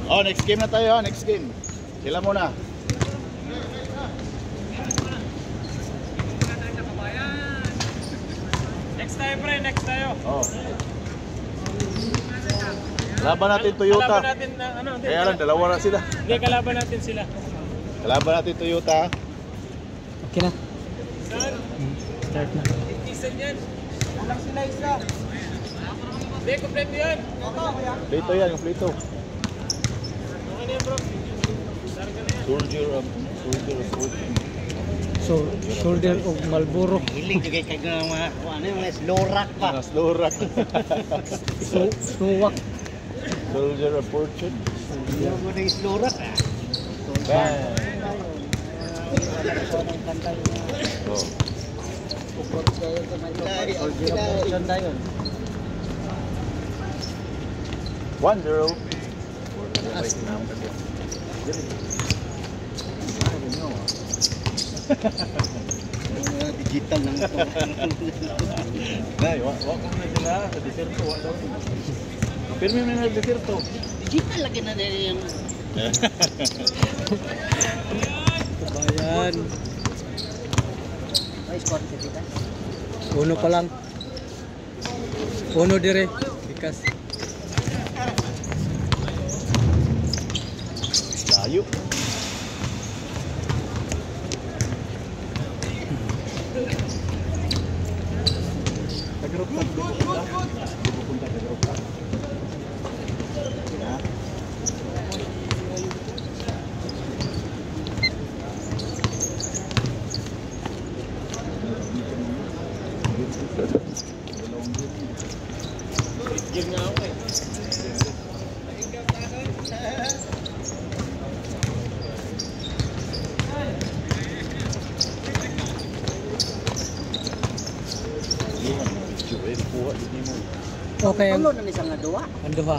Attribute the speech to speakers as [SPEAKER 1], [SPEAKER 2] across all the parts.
[SPEAKER 1] Oh, next game na tayo, next game. Sila muna.
[SPEAKER 2] Next tayo, pre, next tayo.
[SPEAKER 1] Oh. Kalaban natin Toyota.
[SPEAKER 2] Kalaban natin na ano,
[SPEAKER 1] Kaya lang, dalawa na sila.
[SPEAKER 2] Hindi, kalaban natin sila.
[SPEAKER 1] Kalaban natin Toyota.
[SPEAKER 3] Okay na. Start na.
[SPEAKER 2] Isan yan. Walang sila isa. Hindi, kompleto yan.
[SPEAKER 1] Plito yan, yung plito.
[SPEAKER 2] Okay na yan, bro. Sarga na yan.
[SPEAKER 1] Soldier of Fortune.
[SPEAKER 3] So, shoulder of Marlboro.
[SPEAKER 4] Hiling juga kay mga ano yung slorak pa.
[SPEAKER 1] Mga slow rock.
[SPEAKER 3] Suwak.
[SPEAKER 1] Soldier of Fortune.
[SPEAKER 4] Yung mga slorak ah.
[SPEAKER 1] Bang! Oh.
[SPEAKER 4] Ganda yun.
[SPEAKER 1] 1-0.
[SPEAKER 4] Digital nang ito.
[SPEAKER 1] Nay, wak na sila sa desierto, wak daw. Pirmi mo na desierto.
[SPEAKER 4] Digital lagi na nila yung
[SPEAKER 3] Bayan.
[SPEAKER 4] ay squad kita.
[SPEAKER 3] Uno pa lang. Uno dire. Bikas.
[SPEAKER 1] Layo. Tagrop ka. Pupunta tagrop ka. Ya.
[SPEAKER 2] Game na ako eh.
[SPEAKER 3] Okay,
[SPEAKER 4] Tulo na ni sa nga duwa.
[SPEAKER 3] ang duha.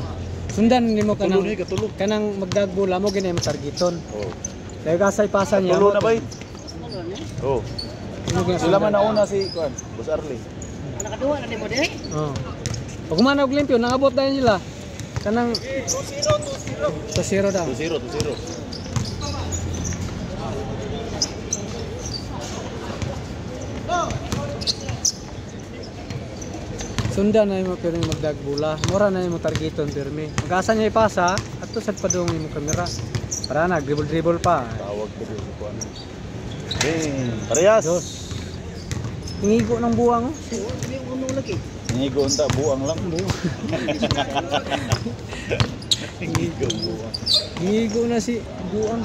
[SPEAKER 3] Sundan nimo
[SPEAKER 1] Tulo
[SPEAKER 3] kanang
[SPEAKER 1] ni katulog.
[SPEAKER 3] kanang magdagbola mo gini targeton.
[SPEAKER 1] Oh.
[SPEAKER 3] Kaya kasay pasan niya.
[SPEAKER 1] Tulo na ba?
[SPEAKER 4] Tulo ni.
[SPEAKER 1] Oh. Sila man nauna si Kuan, Boss Arlie.
[SPEAKER 4] Nakaduwa na ni mo dire.
[SPEAKER 3] Oh. Pag kumana og limpyo, nangabot na sila. Kanang 2-0 daw.
[SPEAKER 1] 2-0, 2-0.
[SPEAKER 3] Sundan na mo pero magdagbula. Mura na mo targeton pirmi. Magasa niya ipasa at to sad padung mo kamera. Para na dribble pa.
[SPEAKER 1] Tawag ko din si Kuan. Parehas.
[SPEAKER 3] Dos. Hingigo ng buwang.
[SPEAKER 4] May uno lagi.
[SPEAKER 1] Hingigo unta, buang lang. Hingigo buang.
[SPEAKER 3] Hingigo na si buwang.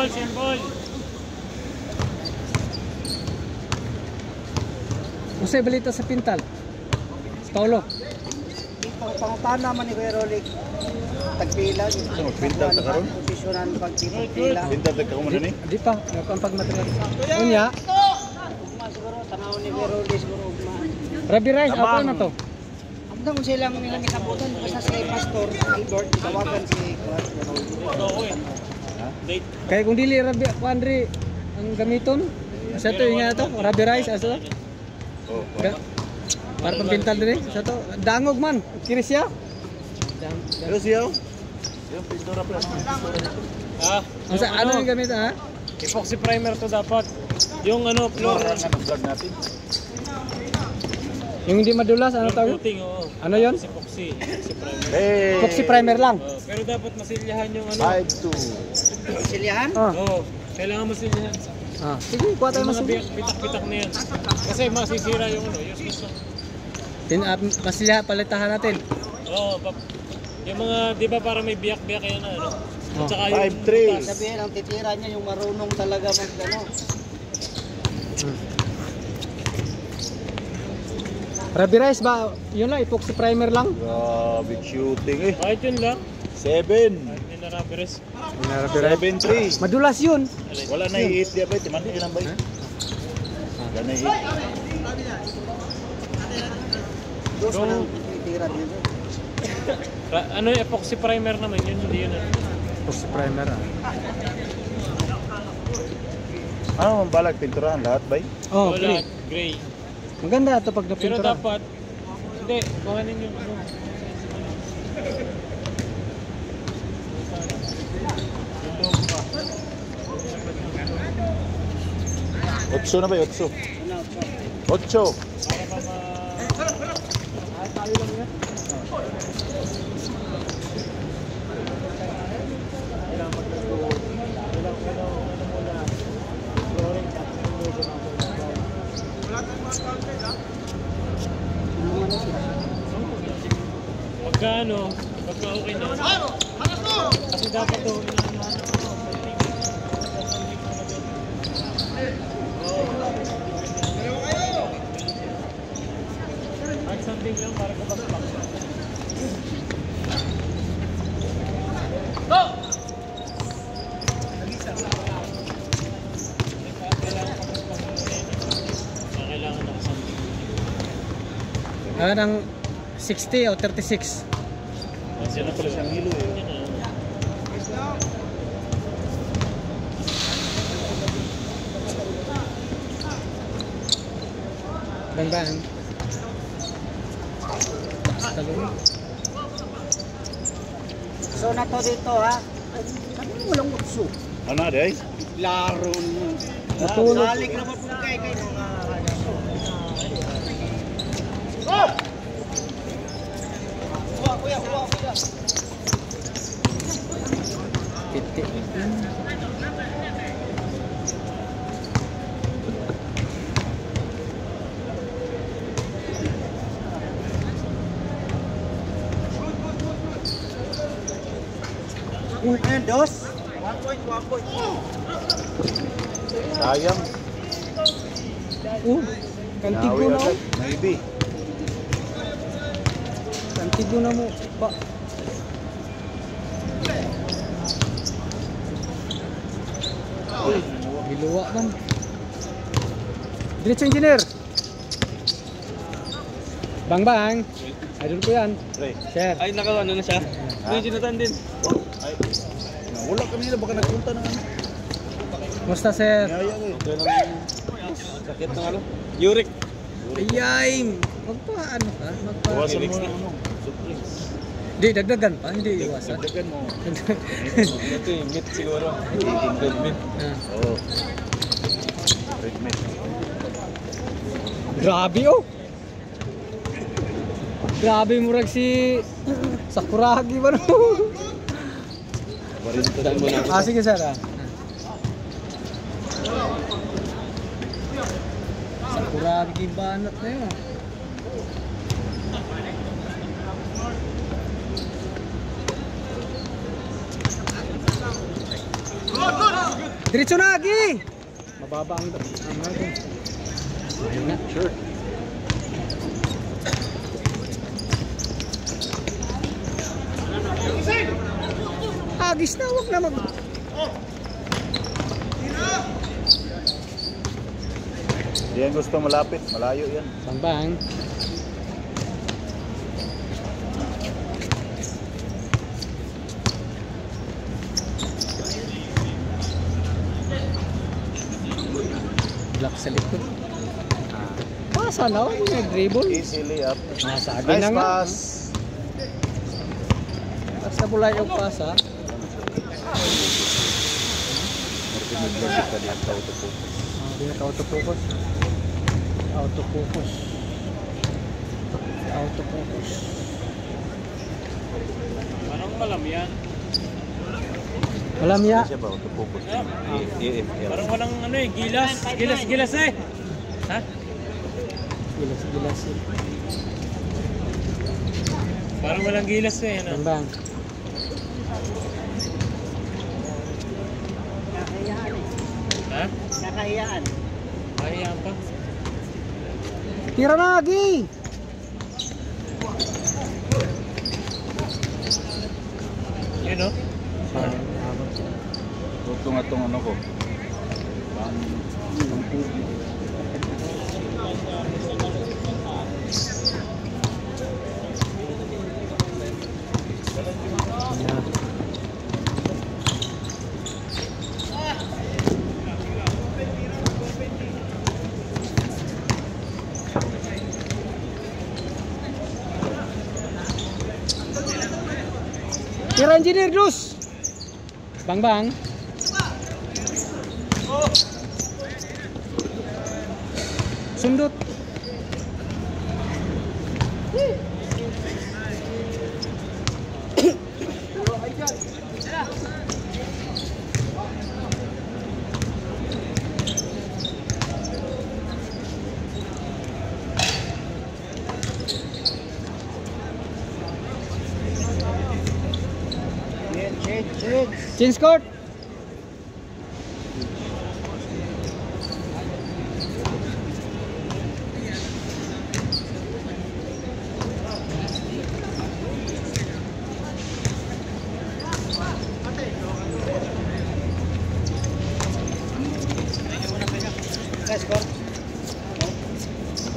[SPEAKER 2] Symbol.
[SPEAKER 3] Usay balita sa Pintal. Sa Paulo.
[SPEAKER 4] Pangutana man ni Kuya Rolik. Tagpila.
[SPEAKER 1] Pintal ta karon?
[SPEAKER 4] Posisyonan pagpila.
[SPEAKER 1] Pinta tagka ko man ni.
[SPEAKER 3] Di pa, ang pagmaterial. Unya,
[SPEAKER 4] Siguro tanaw ni Kuya Rolik siguro ugma.
[SPEAKER 3] Rabi Rice, ako na to.
[SPEAKER 4] Amdang kung silang nilang ikabutan basta si Pastor Albert tawagan si Kuya Rolik.
[SPEAKER 2] Oo eh. Date.
[SPEAKER 3] Kaya kung dili Rabi Andri ang gamiton, sa to yung nga to, Rabi Rice asa.
[SPEAKER 1] Oh.
[SPEAKER 3] Para pang Pintal dire, sa to dangog man, kiris siya.
[SPEAKER 1] Pero siya. Yung pintura pa.
[SPEAKER 2] Ah,
[SPEAKER 3] Ang sa ano yung gamit ha?
[SPEAKER 2] epoxy primer to dapat. Yung ano, floor.
[SPEAKER 1] Vlog natin.
[SPEAKER 3] Yung hindi madulas, ano tawag?
[SPEAKER 2] Coating, oo.
[SPEAKER 3] Ano yun?
[SPEAKER 2] Epoxy primer.
[SPEAKER 1] Hey.
[SPEAKER 3] Epoxy primer lang.
[SPEAKER 2] Pero dapat masilyahan yung ano.
[SPEAKER 1] 5-2.
[SPEAKER 4] Silyahan?
[SPEAKER 3] Ah.
[SPEAKER 2] Oo. Kailangan masilyahan.
[SPEAKER 3] Ah. Sige, kuha tayo
[SPEAKER 2] Yung
[SPEAKER 3] mas.
[SPEAKER 2] mga bitak-bitak na yan. Kasi masisira yung ano, useless na.
[SPEAKER 3] Masilya palitahan natin.
[SPEAKER 2] Oo, yung mga, di ba para may biyak-biyak yan na ano? At saka
[SPEAKER 1] 5-3.
[SPEAKER 4] Sabihin ang titira niya yung marunong talaga mag ano.
[SPEAKER 3] Rabi Rice ba? Yun lang, epoxy primer lang.
[SPEAKER 1] Grabe shooting eh.
[SPEAKER 2] Kahit yun lang.
[SPEAKER 1] 7.
[SPEAKER 2] Kahit yun na rubberes.
[SPEAKER 3] Rabi Rice.
[SPEAKER 1] 7-3.
[SPEAKER 3] Madulas yun.
[SPEAKER 1] Wala na i-hit dia ba? Timandi lang ba? Ganay.
[SPEAKER 4] Dos na lang titira dito.
[SPEAKER 2] Ano yung epoxy primer naman, yun hindi yun.
[SPEAKER 3] Post primer ah.
[SPEAKER 1] Ano ang balag pinturahan lahat ba?
[SPEAKER 3] Oh,
[SPEAKER 2] Wala,
[SPEAKER 3] gray.
[SPEAKER 2] gray.
[SPEAKER 3] Maganda ito pag
[SPEAKER 2] Pero
[SPEAKER 3] napintura.
[SPEAKER 2] dapat, hindi, kuhanin yung ano. Yung logo pa.
[SPEAKER 1] 8 na ba? 8. 8.
[SPEAKER 2] Para pa tayo lang yan. Kailangan magkaroon. Kailangan muna. Flooring, tapos yung logo ng pagka ano, pagka okay na. Kasi dapat to, at something lang para kapag-pak. Go! Kailangan ng something.
[SPEAKER 3] Ng 60 o 36.
[SPEAKER 1] Kasi na pala siyang hilo eh.
[SPEAKER 3] Bang. Talon.
[SPEAKER 4] So na to dito ha. Ano walang utso?
[SPEAKER 1] Ano na day?
[SPEAKER 4] Laro mo.
[SPEAKER 3] Matulog.
[SPEAKER 4] Salik na po kay mga
[SPEAKER 3] Piti.
[SPEAKER 4] Ayan, dos. 1 point.
[SPEAKER 1] Sayang.
[SPEAKER 3] Kantigo
[SPEAKER 1] Nawi
[SPEAKER 3] na
[SPEAKER 1] agad. Maybe.
[SPEAKER 3] Kantigo na mo. Ba. Biluwa man. Diretso engineer. Bang. Idol ko yan.
[SPEAKER 1] Pre.
[SPEAKER 3] Sir.
[SPEAKER 2] Ay, nakaano na siya. May Jonathan din.
[SPEAKER 1] Ay. Wala kami nila baka nagpunta na ano.
[SPEAKER 3] Musta sir?
[SPEAKER 1] Yaya ko eh.
[SPEAKER 2] Sakit na ano? Yurik.
[SPEAKER 3] Ayay. Magpa ano ka? Magpa.
[SPEAKER 1] Iwasan mo na ano. Suplex.
[SPEAKER 3] Di dagdagan pa, hindi iwasan.
[SPEAKER 1] Dagdagan mo.
[SPEAKER 2] Ito yung meat siguro. Red meat.
[SPEAKER 3] Ah.
[SPEAKER 1] Oo. Red meat.
[SPEAKER 3] Grabe oh. Grabe murag si Sakuragi ba no?
[SPEAKER 1] Barinto mo na.
[SPEAKER 3] Ah sige sir ah. Sakuragi banat na yun. Diretso na Agi! Mababa ang natin. Ayun na.
[SPEAKER 1] Sure.
[SPEAKER 3] Agis na, wag na mag...
[SPEAKER 1] Di yan gusto malapit. Malayo yan.
[SPEAKER 3] Bang. Block sa likod. Pasa na, huwag na dribble.
[SPEAKER 1] Easily up.
[SPEAKER 3] Sabi
[SPEAKER 1] Nice
[SPEAKER 3] na nga.
[SPEAKER 1] pass.
[SPEAKER 3] Basta bulay yung pasa.
[SPEAKER 1] Nagpinagpagit ka diyan sa autofocus.
[SPEAKER 3] Hindi na ka-autofocus. Autofocus.
[SPEAKER 2] Parang malam yan.
[SPEAKER 3] Malamya.
[SPEAKER 1] Siya ba autofocus?
[SPEAKER 2] Parang walang ano eh, gilas eh. Ha?
[SPEAKER 3] Gilas.
[SPEAKER 2] Parang walang gilas eh. Ano?
[SPEAKER 3] Bang.
[SPEAKER 2] Ha?
[SPEAKER 4] Nakahiyaan.
[SPEAKER 2] Kahiyaan pa.
[SPEAKER 3] Tira na lagi.
[SPEAKER 2] Yun o.
[SPEAKER 1] Ito nga itong ano ko.
[SPEAKER 3] Tira engineer dus. Bang bang. Sundut. Change court.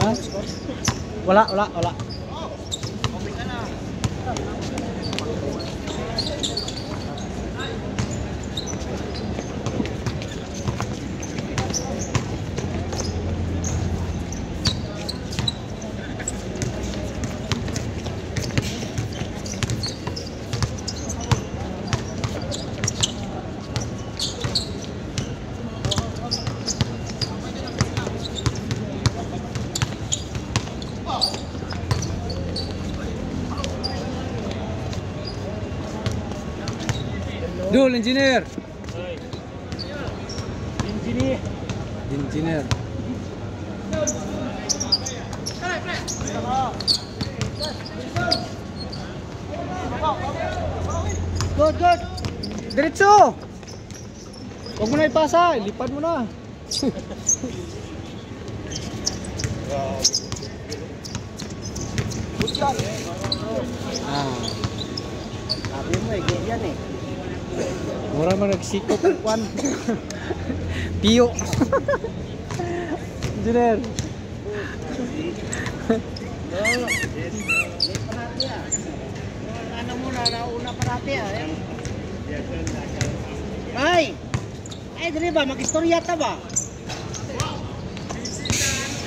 [SPEAKER 3] Ha? Wala. Dul engineer. Engineer. Good. Diretso. Huwag mo na ipasa, lipad mo na.
[SPEAKER 4] Sabi mo eh, ganyan eh.
[SPEAKER 3] Mura man nagsikop ang kwan. Piyo. Engineer.
[SPEAKER 4] Ano muna, nauna parati ah. Ay! Ay, dali ba? Mag-istorya ta ba?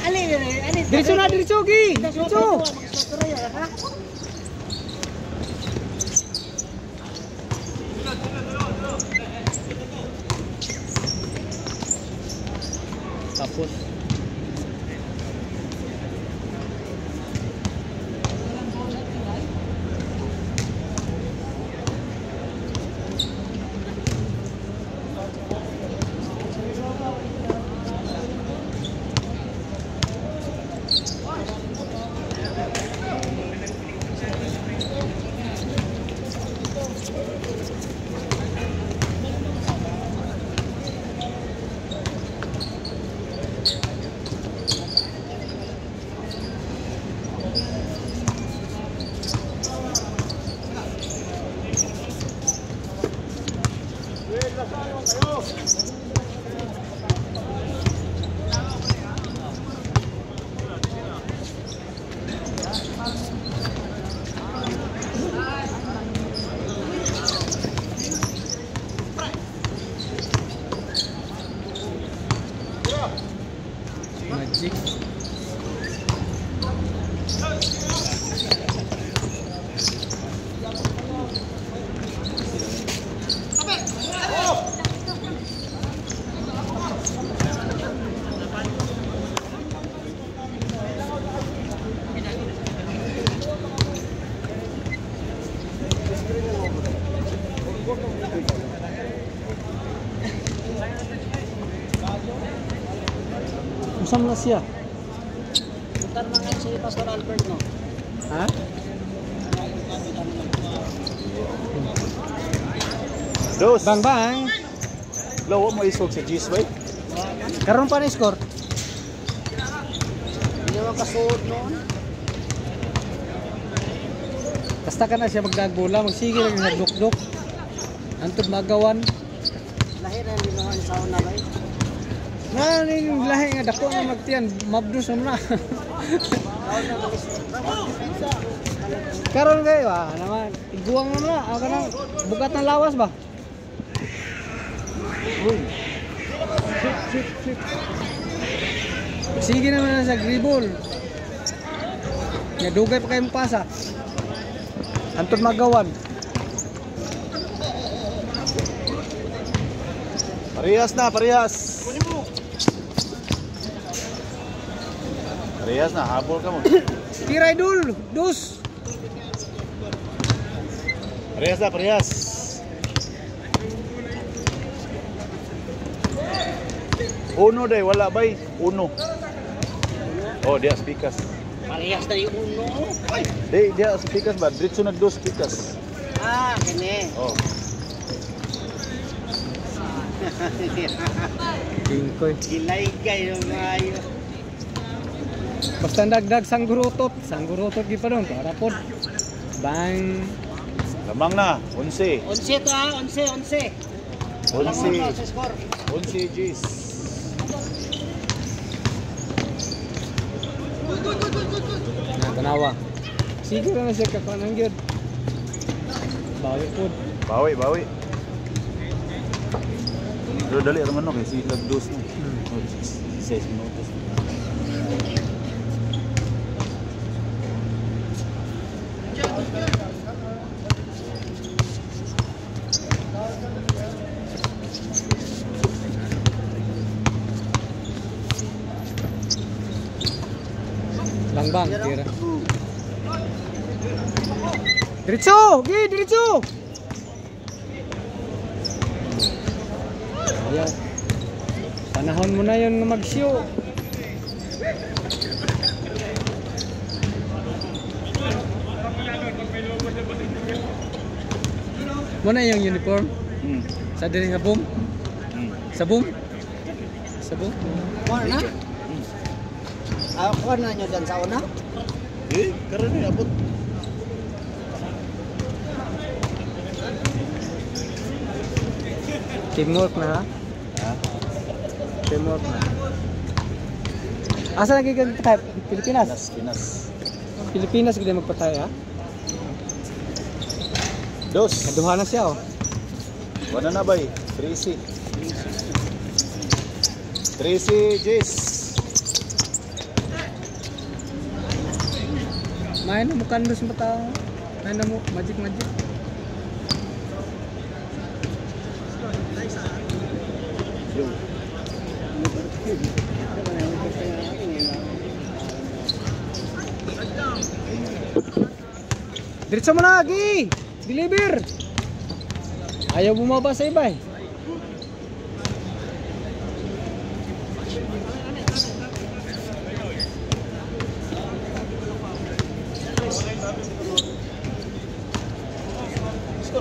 [SPEAKER 4] Ali.
[SPEAKER 3] Diretso na, diretso, Gi. Diretso.
[SPEAKER 4] Mag-istorya ha?
[SPEAKER 3] Tapos. Magic. Usam na siya.
[SPEAKER 4] Puntar na ngayon si Pastor Albert, no?
[SPEAKER 3] Ha?
[SPEAKER 1] Dos.
[SPEAKER 3] Bang.
[SPEAKER 1] Lawa mo isog sa G-Sway.
[SPEAKER 3] Karon pa ni score.
[SPEAKER 4] Hindi mo kasuod noon.
[SPEAKER 3] Basta ka na siya magdagbola, magsige lang sa dukduk. Antod magawan.
[SPEAKER 4] Lahi na hindi naman sa una ba?
[SPEAKER 3] Na ning lahi nga dako nga magtiyan, mabdus na. Karon kayo naman iguang mo na, ako nang bukat ng lawas ba? Uy. Shit. Sige naman na sa gribol. Ya dugay pa kayong pasa. Antod magawan.
[SPEAKER 1] Parehas na, parehas. Parehas na, habol ka mo.
[SPEAKER 3] Tira idol, dos.
[SPEAKER 1] Parehas na, parehas. Uno day, wala bay. Uno. Oh, dia speakers.
[SPEAKER 4] Parehas na yung uno.
[SPEAKER 1] Dia speakers ba? Diretso na dos speakers.
[SPEAKER 4] Ah, kini.
[SPEAKER 1] Oh.
[SPEAKER 3] Tingkoy.
[SPEAKER 4] Gilay kayo maayo.
[SPEAKER 3] Basta dagdag sanggurutot gi pa doon para pod. Bang.
[SPEAKER 1] Lamang na, 11.
[SPEAKER 4] 11 to ah, 11.
[SPEAKER 1] 11.
[SPEAKER 4] Sa score.
[SPEAKER 1] 11 G's.
[SPEAKER 3] Tanawa. Sige na siya kapanan gyud. Bawi pod.
[SPEAKER 1] Bawi, bawi. Pero dali naman no kasi nag-dos na. 6 minutos.
[SPEAKER 3] Langbang tira. Diretso, diretso. Ayaw. Panahon mo na yun mag-show. Mo na yung uniform? Sa diri nga boom? Sa boom? Sa boom?
[SPEAKER 4] Kuha na? Kuha na nyo dyan sa una?
[SPEAKER 1] Karon ni abot.
[SPEAKER 3] Teamwork na ha?
[SPEAKER 1] Ha?
[SPEAKER 3] Teamwork na. Asa lagi ka patay? Pilipinas?
[SPEAKER 1] Pinas.
[SPEAKER 3] Pilipinas gila magpatay ha?
[SPEAKER 1] Dos.
[SPEAKER 3] Kaduha na siya oh.
[SPEAKER 1] Wala na bay. 3C. 3C G's.
[SPEAKER 3] Main na mo kandos mata. Main na mo magic. Diretso mo na, Gi! Deliver! Ayaw bumaba sa iba eh.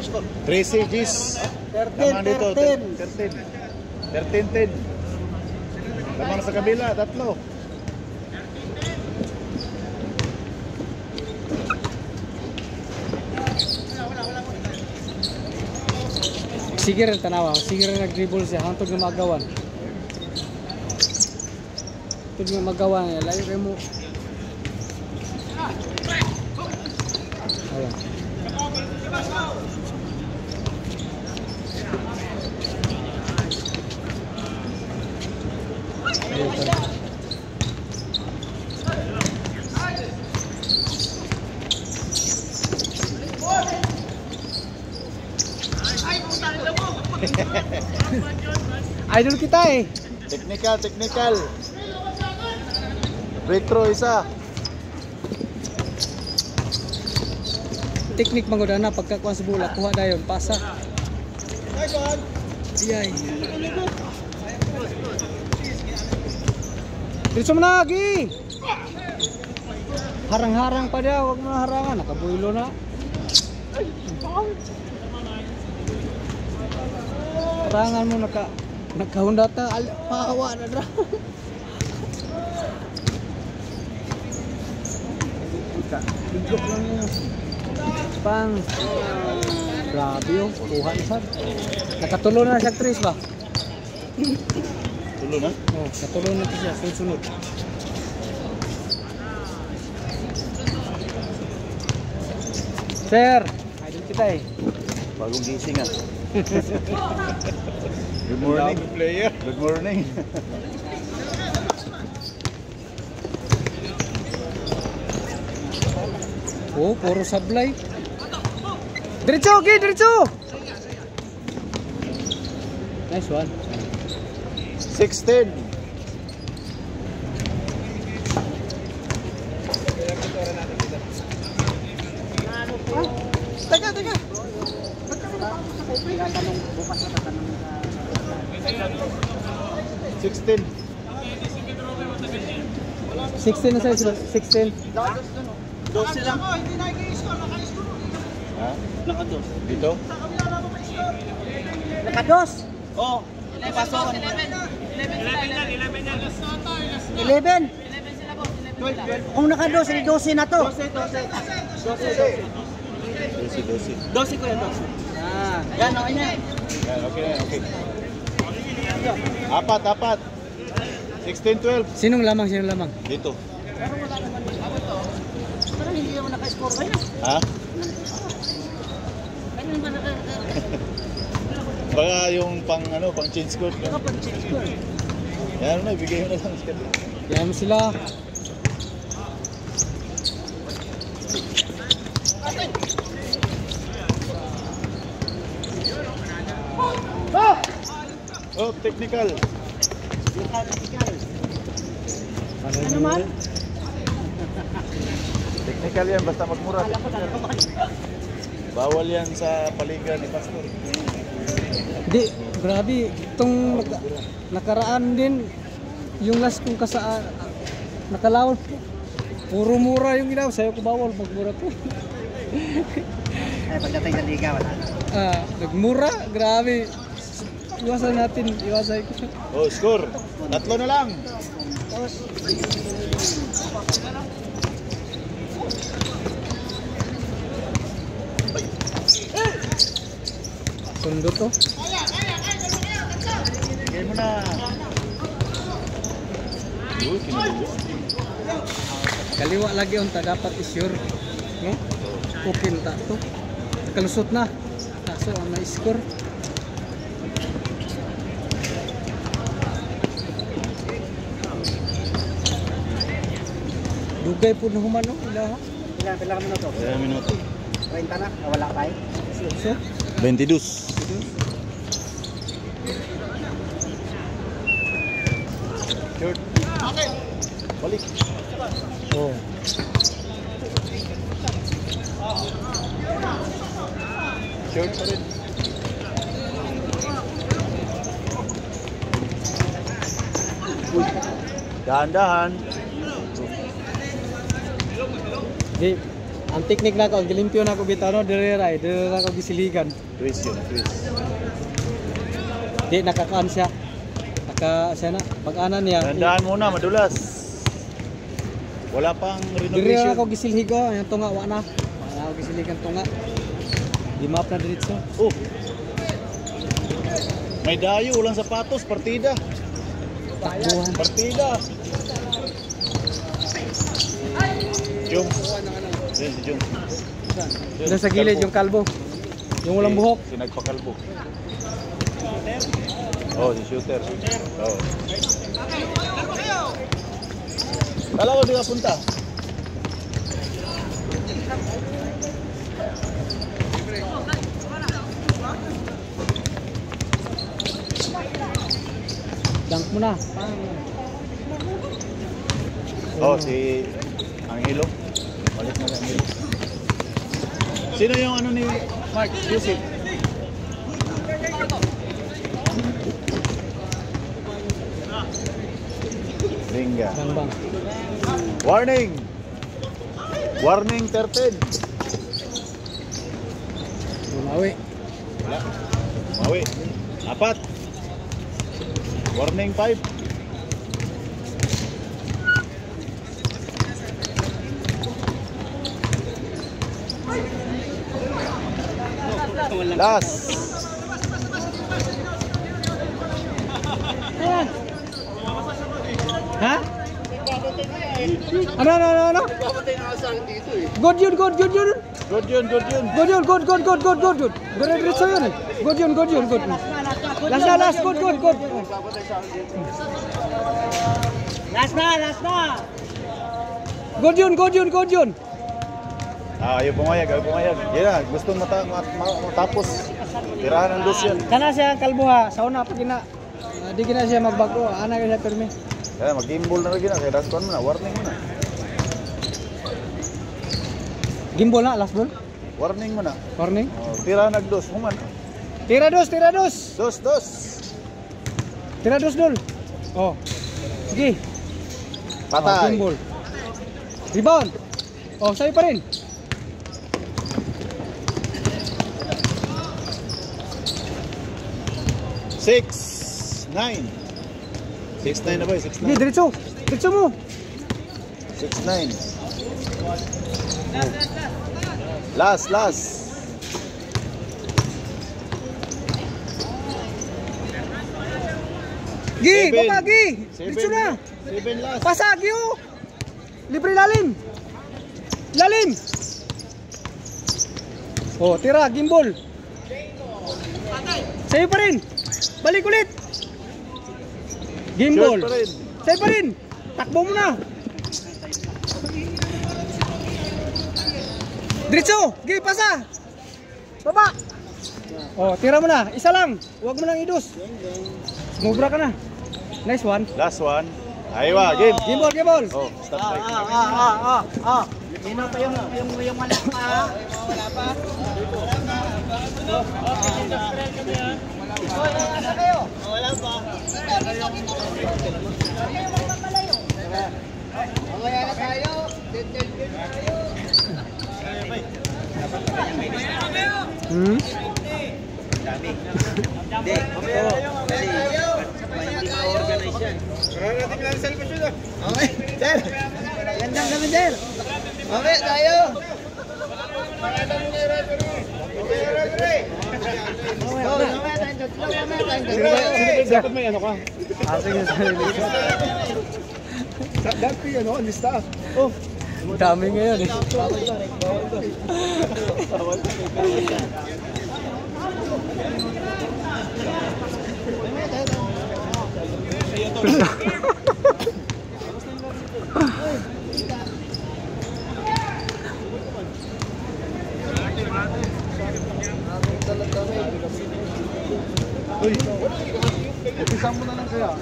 [SPEAKER 1] Score. 3C G's. 13. 13. Lamang sa kabila, tatlo.
[SPEAKER 3] Sige rin tanawa, sige rin nag-dribble siya, hantog na magawan. Hantog na magawan, layo kayo mo. Ayan. Idol kita eh.
[SPEAKER 1] Technical. Retro isa.
[SPEAKER 3] Teknik mangudana pagkakuha sa bola, kuha dayon, pasa. Iyay. Diretso mo na, Gi! Harang-harang pa dia, huwag mo na harangan, nakabuilo na. Harangan mo, nakahundata, pahawa na dra. Iglok lang yun. Pang. Grabe yun, kuha isa. Nakatulo na siya, Tris ba?
[SPEAKER 1] Tulo na.
[SPEAKER 3] Oh, nakatulo na siya, sunod. Sir, idol kita eh.
[SPEAKER 1] Bagong gising ah. Good morning, player. Good morning.
[SPEAKER 3] Oh, puro sablay. Diretso, okay, diretso. Nice one.
[SPEAKER 1] 16.
[SPEAKER 4] Teka. Tatanong bukas na tatanong sa
[SPEAKER 1] 16.
[SPEAKER 3] 16 na sa'yo, 16.
[SPEAKER 2] 12 lang.
[SPEAKER 1] Ha?
[SPEAKER 2] Naka-12.
[SPEAKER 1] Dito?
[SPEAKER 4] nakados.
[SPEAKER 2] Oo. Pasok.
[SPEAKER 4] 11. Kung nakados, 12 na to.
[SPEAKER 2] 12 ko yan, 12. Yan, okay na.
[SPEAKER 1] Yan, okay na, okay. Apat. 16, 12.
[SPEAKER 3] Sinong lamang?
[SPEAKER 1] Dito.
[SPEAKER 4] Parang hindi naman naka-score kayo.
[SPEAKER 1] Ha?
[SPEAKER 4] Ano naman
[SPEAKER 1] Baka yung pang change code.
[SPEAKER 4] naka-score?
[SPEAKER 1] Yan na, ibigay mo na lang.
[SPEAKER 3] Kaya mo sila.
[SPEAKER 1] Oh, technical.
[SPEAKER 4] Ano man?
[SPEAKER 1] Technical yan, basta magmura. Bawal yan sa paligan ni Pastor.
[SPEAKER 3] Di, grabe. Itong nakaraan din, yung last kong kasaan, nakalawal po. Puro mura yung ginawa. Sa'yo ko bawal, magmura po.
[SPEAKER 4] Ay, pagdating sa liga, wala na.
[SPEAKER 3] Nagmura, grabe. Iwasan natin, iwasan ko.
[SPEAKER 1] Oh, score. 3 na lang.
[SPEAKER 3] Sundo to.
[SPEAKER 1] Bigay mo na. Uy, kinulo.
[SPEAKER 3] Kaliwa lagi unta dapat isure. No? Open ta to. Kalusot na. Kaso ang na-score. Dugay po na humano. Ilaha.
[SPEAKER 4] Pila ka minuto?
[SPEAKER 1] 1 minuto.
[SPEAKER 4] 30 na, wala tayo.
[SPEAKER 3] So,
[SPEAKER 1] 22. Short. Balik.
[SPEAKER 3] oh.
[SPEAKER 1] Short pa rin. Uy. Dahan-dahan.
[SPEAKER 3] Di, ang teknik na ko, gilimpyo na ko bitano, dire na ko gisiligan.
[SPEAKER 1] Twist yun, twist.
[SPEAKER 3] Di, nakakaan siya. Siya na, pag-anan niya.
[SPEAKER 1] Dahan-dahan muna, madulas. Wala pang
[SPEAKER 3] Dire
[SPEAKER 1] renovation.
[SPEAKER 3] na ko gisilhigo, yung tunga, wala na. Wala ako gisiligan tunga. Di map na diretso.
[SPEAKER 1] Oh. May dayo, walang sapatos, partida.
[SPEAKER 3] Takbuhan.
[SPEAKER 1] Partida. Jung. Yan si Jung.
[SPEAKER 3] Doon sa gilid, yung kalbo. Yung walang buhok.
[SPEAKER 1] Si nagpakalbo. Oh, si shooter. Oh. Kala ko di ka punta.
[SPEAKER 3] Dunk mo na.
[SPEAKER 1] Oh, si Angelo. Balik na lang Angelo. Sino yung ano ni Mark? Yusuf. Ringa.
[SPEAKER 3] Bang bang.
[SPEAKER 1] Warning! Warning 13.
[SPEAKER 3] Lumawi.
[SPEAKER 1] Wala. Mawi. 4. Warning 5. Last.
[SPEAKER 3] Ha? Ano? Good yun.
[SPEAKER 1] Good yun.
[SPEAKER 3] Good yun. Diretso yun eh. Good yun. Last, good.
[SPEAKER 4] Last na!
[SPEAKER 3] Good yun.
[SPEAKER 1] Ayaw pumayag. Yan na, gustong matapos. Tirahan ng dos yan.
[SPEAKER 3] Kana siya ang kalbo ha. Sa una pag ina. di gina siya magbago. Ana ka siya permi.
[SPEAKER 1] Kaya mag-gimbal na lagi na. Kaya last one mo na. Warning mo na.
[SPEAKER 3] Gimbal na, last ball.
[SPEAKER 1] Warning mo na.
[SPEAKER 3] Warning.
[SPEAKER 1] Oh, tira nagdos. Human.
[SPEAKER 3] Tira dos, tira dos.
[SPEAKER 1] Dos.
[SPEAKER 3] Tira dos dol. Oh. Sige. Oh,
[SPEAKER 1] Patay.
[SPEAKER 3] gimbal. Rebound. Oh, sa'yo pa rin.
[SPEAKER 1] Six. 9. 6-9 na ba? 6-9.
[SPEAKER 3] Sige, diretso. Diretso mo.
[SPEAKER 1] 6-9. Last.
[SPEAKER 3] Gi,
[SPEAKER 1] Seven.
[SPEAKER 3] baba, Gi.
[SPEAKER 1] 7
[SPEAKER 3] Diretso na.
[SPEAKER 1] 7 last.
[SPEAKER 3] Pasa, Gi, oh. Libre lalim. Lalim. Oh, tira, gimbal. Sa'yo pa rin. Balik ulit. Gimbal.
[SPEAKER 1] Short pa rin.
[SPEAKER 3] Sa'yo pa rin. Takbo mo na. Diretso. Gi, pasa. Baba. Oh, tira mo na. Isa lang. Huwag mo nang idus. Sumubra ka na. Nice one.
[SPEAKER 1] Last one. Aywa, game.
[SPEAKER 3] Gimbal.
[SPEAKER 1] Oh, stop right.
[SPEAKER 4] Sino pa yung wala pa? Wala pa? Asa kayo? Wala pa. Wala na tayo.
[SPEAKER 3] Hmm?
[SPEAKER 4] Hindi. Okay, sir. Gandang kami, sir. Okay, tayo.
[SPEAKER 2] Dapat may ano ka.
[SPEAKER 3] Sige.
[SPEAKER 2] Dapat may ano, lista.
[SPEAKER 3] Ang dami ngayon eh.
[SPEAKER 2] Uy, upisan mo na lang kaya.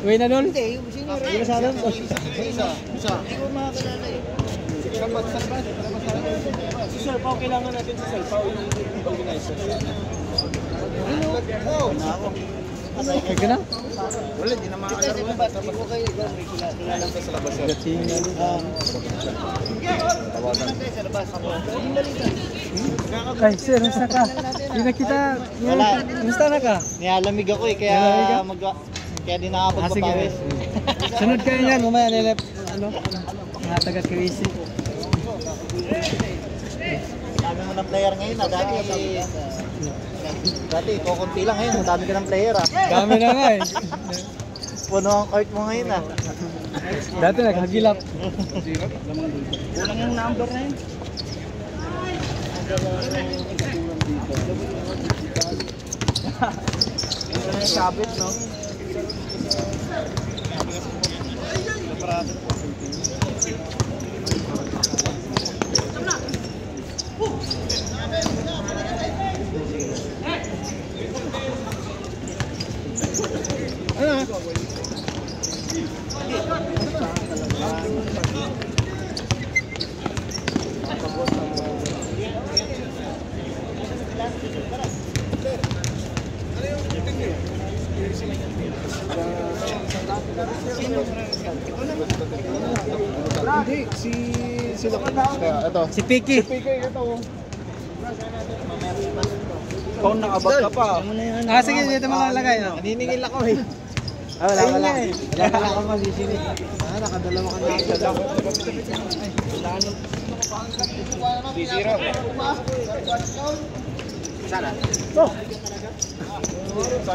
[SPEAKER 3] Uwi na nun?
[SPEAKER 4] Hindi, yung senior.
[SPEAKER 3] Hindi sa alam.
[SPEAKER 2] Isa.
[SPEAKER 4] Hindi ko makakilala eh.
[SPEAKER 2] Si Sir Pao, kailangan natin si Sir Pao yung organizer.
[SPEAKER 3] Ay ka na?
[SPEAKER 4] Wala, di na makakalaro. Hindi ko kayo. Kilala ko sa labas.
[SPEAKER 3] Gatingan.
[SPEAKER 4] Tawagan tayo sa labas.
[SPEAKER 3] Ay, sir, musta ka? Hindi na kita.
[SPEAKER 4] Wala.
[SPEAKER 3] Musta na ka?
[SPEAKER 4] Nilalamig ako eh, kaya di nakapagpapawis.
[SPEAKER 3] Sunod kayo yan, mamaya nilip. Ano? Mga taga-crazy.
[SPEAKER 4] Dami mo ng player ngayon ah. Dati, kukunti lang ngayon. Dami ka ng player ah.
[SPEAKER 3] Kami na nga eh.
[SPEAKER 4] Puno ang court mo ngayon ah.
[SPEAKER 3] Dati naghagilap.
[SPEAKER 4] Kulang yung number na yun. Ito na yung sabit, no?
[SPEAKER 2] Hindi, sila. Ito.
[SPEAKER 3] Si Piki.
[SPEAKER 2] PK, ito.
[SPEAKER 1] Kung nakabag ka pa.
[SPEAKER 3] Ah, sige, dito mo lang lagay. No?
[SPEAKER 4] Naniningil ako eh.
[SPEAKER 3] Wala.
[SPEAKER 4] Diyan na lang ako masisinig. Nakadalawa ka na ako.
[SPEAKER 2] Zero.
[SPEAKER 4] Sana?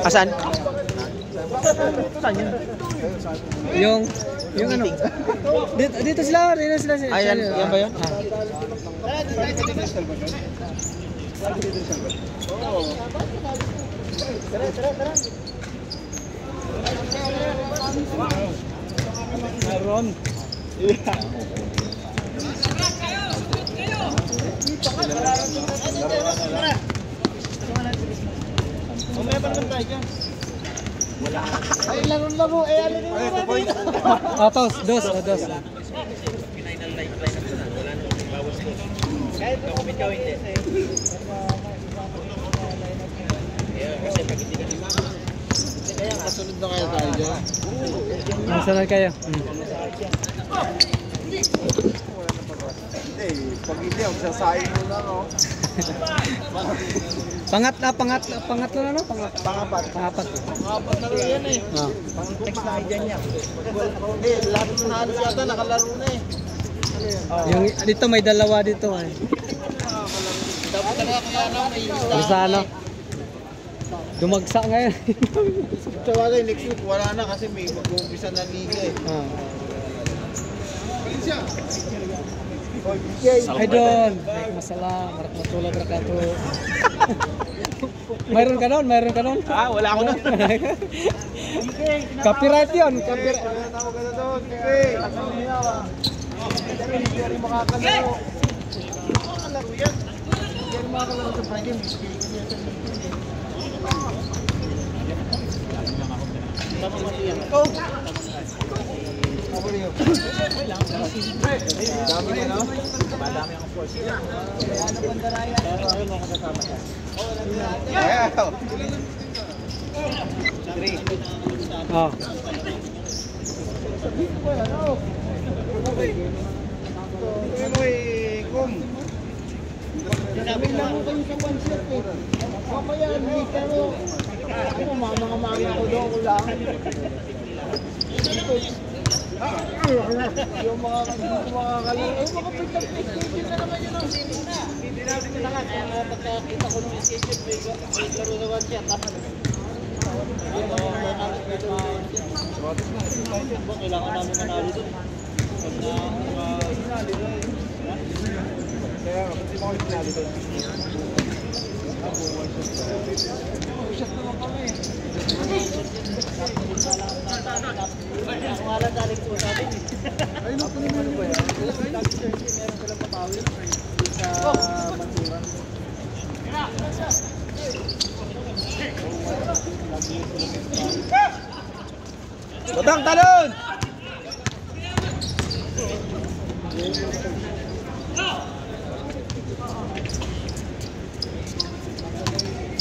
[SPEAKER 3] Asan? Yung ano? Dito sila.
[SPEAKER 4] Ayan, yan ba yun?
[SPEAKER 3] Aaron.
[SPEAKER 2] Mamaya pa naman tayo dyan. Wala. Ay, laro-laro. Eh, ano din naman natin?
[SPEAKER 3] Dos, dos.
[SPEAKER 2] Final line na sila. Wala nang bawas ko. Kahit ako ikaw hindi. Kasi pag hindi na kaya nga, sunod na kayo tayo dyan.
[SPEAKER 3] Masunod kayo.
[SPEAKER 2] Hindi, pag hindi, ang sasayin mo lang, oh.
[SPEAKER 3] Pangatlo na no? Pangapat.
[SPEAKER 2] Pangapat na rin yan eh.
[SPEAKER 3] Ah.
[SPEAKER 2] Pang-text na dyan yan. Hindi, lahat ng halos yata nakalaro na eh.
[SPEAKER 3] Yung dito may dalawa dito eh.
[SPEAKER 2] Dapat talaga kaya na may
[SPEAKER 3] Basta ano? Dumagsa ngayon.
[SPEAKER 2] Tawagay, next week wala na kasi may mag-uumpisa na liga eh.
[SPEAKER 3] Ah. Idol, masalah, warahmatullahi wabarakatuh. Mayroon ka nun?
[SPEAKER 2] Ah, wala ako na.
[SPEAKER 3] Copyright yun.
[SPEAKER 2] Copyright. Tawag ka na doon. Okay. Hindi rin makakalaro. Makakalaro yan. Hindi rin makakalaro sa Friday. Go! Ako rin yun. Dami na, no? Madami akong force. Kaya ano bandaraya? Pero ayun ako kasama yan. Wow! 3.
[SPEAKER 3] Oh.
[SPEAKER 2] Sabi lang ko kayo sa concert eh. Mamaya, hindi pero ako mamang-mamang ako doon ko lang. Yung mga makakalaro. Yung mga pagka-schedule na naman yun ang sinig na. Hindi natin na lang. Kaya nga pagkakita ko ng schedule, may laro naman siya. Kailangan namin manalo doon. Kaya hindi mo kayo pinali doon. Shot naman kami. Ang malang galing po sa atin. Ayun ako naman ba yan? Meron silang papawin sa Mansuran. Batang talon!